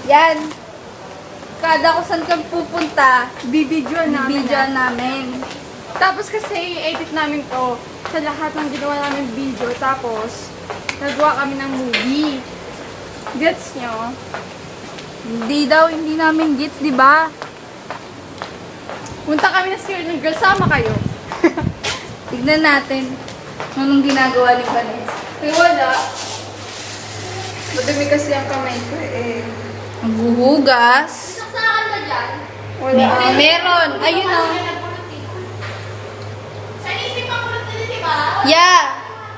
Yan. Kada kung saan kang pupunta, Bibidyoan namin. bibidyoan namin. Tapos kasi i-edit namin to sa lahat ng ginawa namin video. Tapos, nagawa kami ng movie. Gets nyo? Hindi namin gets, di ba? Punta kami na Sierra ng Girls. Sama kayo. Tignan natin anong ginagawa ni Vanessa. Ay, wala. Madumi kasi ang kamay ko eh. Maghuhugas. Saksakan ba dyan? Wala. Meron. Ayun o. Chinese pa kulot na din, di ba? Yeah.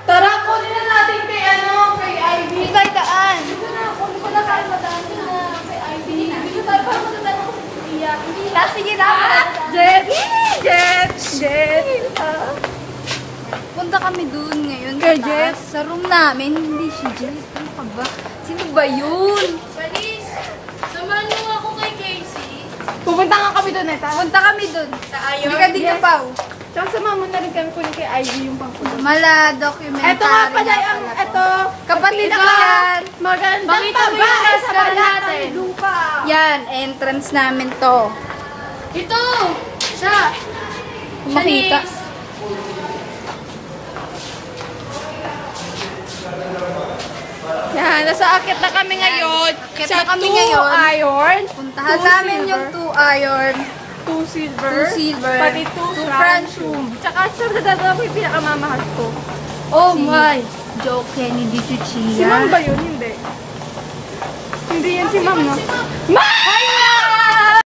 Tara, kunin na natin kay kay Ivy. Hindi tayo daan. Dito na, kunin ko na kayo madami na kay Ivy. Dito tayo para matatayo ko sa Iya. Sige na. Jet! Jet! Punta kami dun ngayon. Kay sa taas. Jet? Sa room namin. Hindi si Jet. Ano ka ba? Sino ba yun? Chinese, samahan niyo ako kay Casey. Pupunta nga kami doon, Eta. Punta kami dun. Sa Ayon? Hindi ka din Yes. ka pa. Tsaka samahan mo na rin kami kunin kay Ivy yung pangkulot. Mala, documentary. Ito nga pala na ang, pala to. ito. Kapatid ko pinaka- yan. Magandang Bakita mo yung babae sa mascara lahat natin. ng lupa. Yan, entrance namin to. Ito! Siya! Kung makita. Chinese. Yan, nasa akit na kami ngayon. Akit Sa na kami 2 ngayon. iron. Puntahan two namin silver, yung 2 iron. 2 silver. 2 silver. Pati 2 two francium. Tsaka sa dadala ko yung pinakamamahal ko. Oh Si my! Joe Kennedy Chuchia. Si Ma'am ba yun? Hindi. Hindi yan si Ma'am, no? Ma'am!